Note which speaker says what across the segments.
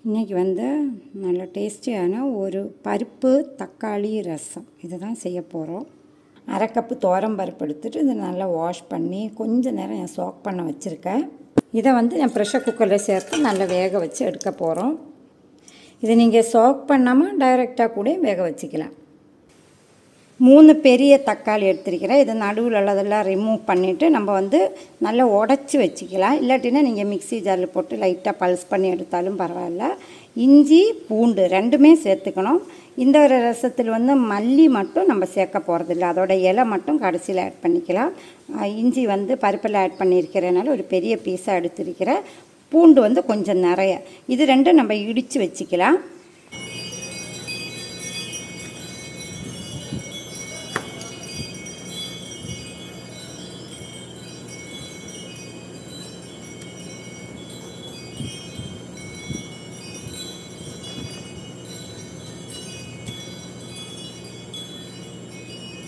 Speaker 1: இன்றைக்கி வந்து நல்ல டேஸ்டியான ஒரு பருப்பு தக்காளி ரசம் இது தான் செய்ய போகிறோம். அரை கப்பு பருப்பு எடுத்துகிட்டு இதை நல்லா வாஷ் பண்ணி கொஞ்சம் நேரம் நான் சோக் பண்ண வச்சுருக்கேன். இதை வந்து நான் ப்ரெஷர் குக்கரில் சேர்த்து நல்லா வேக வச்சு எடுக்க போகிறோம். இதை நீங்கள் சோக் பண்ணாமல் டைரெக்டாக கூட வேக வச்சுக்கலாம். 3 பெரிய தக்காளி எடுத்துருக்கிறேன். இதை நடுவில் உள்ளதெல்லாம் ரிமூவ் பண்ணிவிட்டு நம்ம வந்து நல்லா உடச்சி வச்சுக்கலாம். இல்லாட்டினா நீங்கள் மிக்ஸி ஜாரில் போட்டு லைட்டாக பல்ஸ் பண்ணி எடுத்தாலும் பரவாயில்ல. இஞ்சி பூண்டு ரெண்டுமே சேர்த்துக்கணும். இந்த ஒரு ரசத்தில் வந்து மல்லி மட்டும் நம்ம சேர்க்க போகிறதில்ல, அதோட இலை மட்டும் கடைசியில் ஆட் பண்ணிக்கலாம். இஞ்சி வந்து பருப்பில் ஆட் பண்ணியிருக்கிறனால ஒரு பெரிய பீஸாக எடுத்துருக்கிறேன். பூண்டு வந்து கொஞ்சம் நிறைய. இது ரெண்டும் நம்ம இடித்து வச்சுக்கலாம்.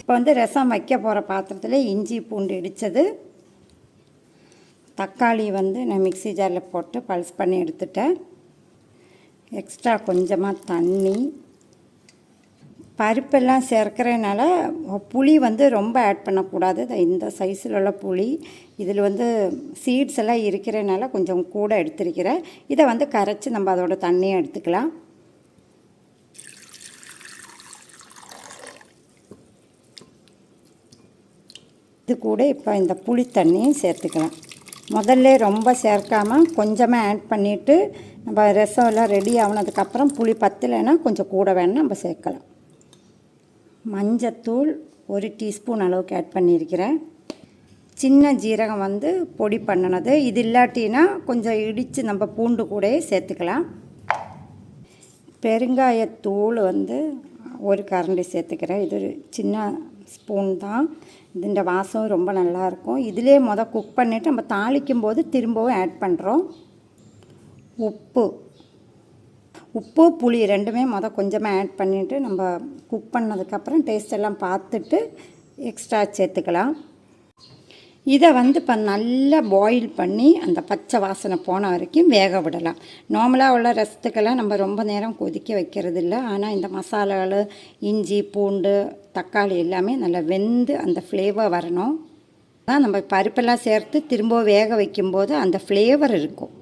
Speaker 1: இப்போ வந்து ரசம் வைக்க போகிற பாத்திரத்தில் இஞ்சி பூண்டு இடித்தது, தக்காளி வந்து நான் மிக்ஸி ஜாரில் போட்டு பல்ஸ் பண்ணி எடுத்துட்டேன். எக்ஸ்ட்ரா கொஞ்சமாக தண்ணி, பருப்பெல்லாம் சேர்க்கிறதுனால புளி வந்து ரொம்ப ஆட் பண்ணக்கூடாது. இந்த சைஸில் உள்ள புளி, இதில் வந்து சீட்ஸ் எல்லாம் இருக்கிறதுனால கொஞ்சம் கூட எடுத்துருக்கிறேன். இதை வந்து கரைச்சி நம்ம அதோட தண்ணியை எடுத்துக்கலாம். இது கூட இப்போ இந்த புளி தண்ணியும் சேர்த்துக்கலாம். முதல்ல ரொம்ப சேர்க்காமல் கொஞ்சமாக ஆட் பண்ணிவிட்டு நம்ம ரசம் எல்லாம் ரெடி ஆனதுக்கப்புறம் புளி பத்தலைன்னா கொஞ்சம் கூட வேணும் நம்ம சேர்க்கலாம். மஞ்சத்தூள் 1 டீஸ்பூன் அளவுக்கு ஆட் பண்ணியிருக்கிறேன். சின்ன ஜீரகம் வந்து பொடி பண்ணினது, இது இல்லாட்டினா கொஞ்சம் இடித்து நம்ம பூண்டு கூட சேர்த்துக்கலாம். பெருங்காயத்தூள் வந்து 1 கரண்டி சேர்த்துக்கிறேன். இது ஒரு சின்ன ஸ்பூன் தான். இதுன்ற வாசம் ரொம்ப நல்லாயிருக்கும். இதிலே குக் பண்ணிவிட்டு நம்ம தாளிக்கும் போது திரும்பவும் ஆட் பண்ணுறோம். உப்பு புளி ரெண்டுமே கொஞ்சமாக ஆட் பண்ணிவிட்டு நம்ம குக் பண்ணதுக்கப்புறம் டேஸ்ட் எல்லாம் பார்த்துட்டு எக்ஸ்ட்ரா சேர்த்துக்கலாம். இதை வந்து இப்போ நல்லா பாயில் பண்ணி அந்த பச்சை வாசனை போன வரைக்கும் வேக விடலாம். நார்மலாக உள்ள ரசத்துக்கெல்லாம் நம்ம ரொம்ப நேரம் கொதிக்க வைக்கிறது இல்லை. ஆனால் இந்த மசாலாவில் இஞ்சி பூண்டு தக்காளி எல்லாமே நல்லா வெந்து அந்த ஃப்ளேவர் வரணும். தான் நம்ம பருப்பெல்லாம் சேர்த்து திரும்ப வேக வைக்கும்போது அந்த ஃப்ளேவர் இருக்கும்.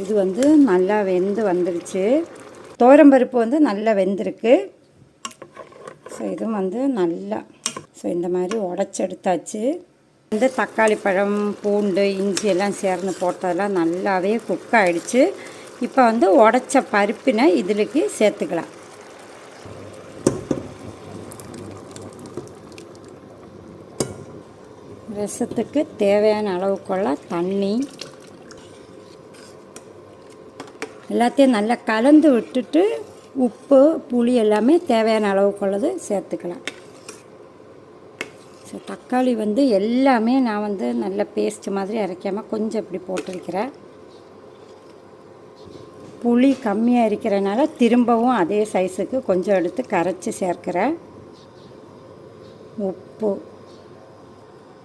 Speaker 1: இது வந்து நல்லா வெந்து வந்துடுச்சு. துவரம்பருப்பு வந்து நல்லா வெந்திருக்கு. ஸோ இதுவும் வந்து நல்லா இந்த மாதிரி உடச்சி எடுத்தாச்சு. வந்து தக்காளி பழம் பூண்டு இஞ்சி எல்லாம் சேர்ந்து போட்டதெல்லாம் நல்லாவே குக் ஆகிடுச்சு. இப்போ வந்து உடச்ச பருப்பினை இதிலுக்கு சேர்த்துக்கலாம். ரசத்துக்கு தேவையான அளவுக்குள்ள தண்ணி எல்லாத்தையும் நல்லா கலந்து விட்டுட்டு உப்பு புளி எல்லாமே தேவையான அளவுக்குள்ளது சேர்த்துக்கலாம். ஸோ தக்காளி வந்து எல்லாமே நான் வந்து நல்ல பேஸ்ட் மாதிரி அரைக்காமல் கொஞ்சம் இப்படி போட்டிருக்கிறேன். புளி கம்மியாக இருக்கிறனால திரும்பவும் அதே சைஸுக்கு கொஞ்சம் எடுத்து கரைச்சி சேர்க்கிறேன். உப்பு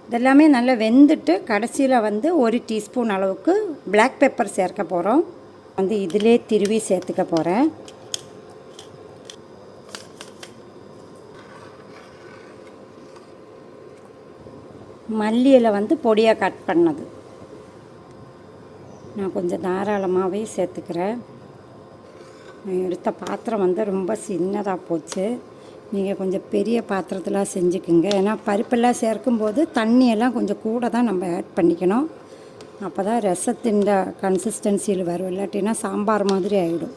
Speaker 1: இதெல்லாமே நல்லா வெந்துட்டு கடைசியில் வந்து 1 டீஸ்பூன் அளவுக்கு பிளாக் பெப்பர் சேர்க்க போகிறோம். வந்து இதிலே திருவி சேர்த்துக்க போகிறேன். மல்லியில் வந்து பொடியாக கட் பண்ணது நான் கொஞ்சம் தாராளமாகவே சேர்த்துக்கிறேன். நான் எடுத்த பாத்திரம் வந்து ரொம்ப சின்னதாக போச்சு. நீங்கள் கொஞ்சம் பெரிய பாத்திரத்தில் செஞ்சுக்குங்க. ஏன்னா பருப்பெல்லாம் சேர்க்கும்போது தண்ணியெல்லாம் கொஞ்சம் கூட தான் நம்ம ஆட் பண்ணிக்கணும். அப்போ தான் ரசத்தின் கன்சிஸ்டன்சியில் வரும். இல்லாட்டினா சாம்பார் மாதிரி ஆகிடும்.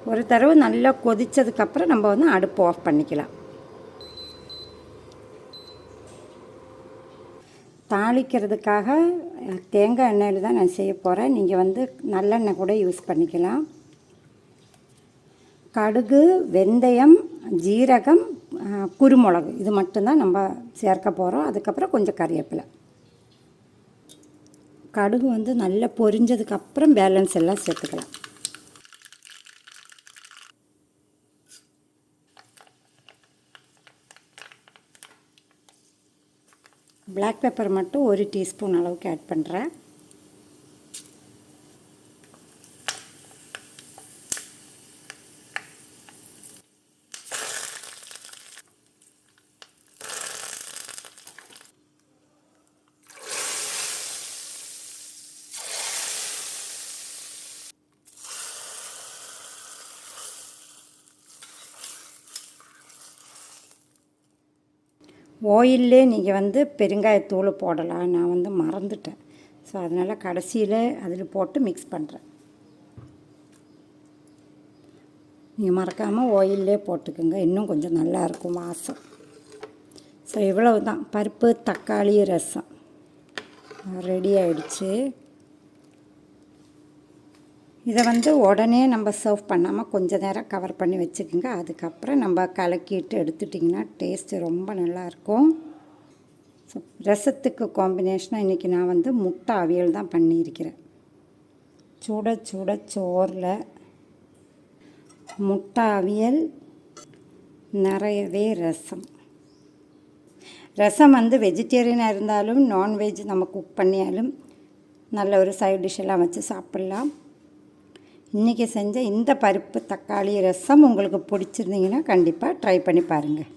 Speaker 1: ஒரு தடவை நல்லா கொதித்ததுக்கப்புறம் நம்ம வந்து அடுப்பு ஆஃப் பண்ணிக்கலாம். தாளிக்கிறதுக்காக தேங்காய் எண்ணெயில் தான் நான் செய்ய போகிறேன். நீங்கள் வந்து நல்லெண்ணெய் கூட யூஸ் பண்ணிக்கலாம். கடுகு வெந்தயம் ஜீரகம் குருமிளகு இது மட்டும்தான் நம்ம சேர்க்க போகிறோம். அதுக்கப்புறம் கொஞ்சம் கறிவேப்பிலை. கடுகு வந்து நல்லா பொரிஞ்சதுக்கப்புறம் பேலன்ஸ் எல்லாம் சேர்த்துக்கலாம். பிளாக் பெப்பர் மட்டும் 1 டீஸ்பூன் அளவுக்கு ஆட் பண்ணுறேன். ஆயிலே நீங்கள் பெருங்காயத்தூள் போடலாம். நான் மறந்துட்டேன். ஸோ அதனால் கடைசியில் அதில் போட்டு மிக்ஸ் பண்ணுறேன். நீங்கள் மறக்காமல் ஆயிலே போட்டுக்கோங்க, இன்னும் கொஞ்சம் நல்லாயிருக்கும் வாசம். ஸோ இவ்வளவு தான், பருப்பு தக்காளி ரசம் ரெடி ஆகிடுச்சு. இதை உடனே நம்ம சர்வ் பண்ணாமல் கொஞ்சம் நேரம் கவர் பண்ணி வச்சுக்கோங்க. அதுக்கப்புறம் நம்ம கலக்கிட்டு எடுத்துட்டிங்கன்னா டேஸ்ட்டு ரொம்ப நல்லாயிருக்கும். ஸோ ரசத்துக்கு காம்பினேஷனாக இன்றைக்கி நான் முட்டை அவியல் தான் பண்ணியிருக்கிறேன். சுட சுட சோறில் முட்டை அவியல், நிறையவே ரசம். ரசம் வெஜிடேரியனாக இருந்தாலும் நான்வெஜ் நம்ம குக் பண்ணியாலும் நல்ல ஒரு சைட் டிஷ்ஷெல்லாம் வச்சு சாப்பிட்லாம். இன்றைக்கி செஞ்ச இந்த பருப்பு தக்காளி ரசம் உங்களுக்கு பிடிச்சிருந்தீங்கன்னா கண்டிப்பாக ட்ரை பண்ணி பாருங்கள்.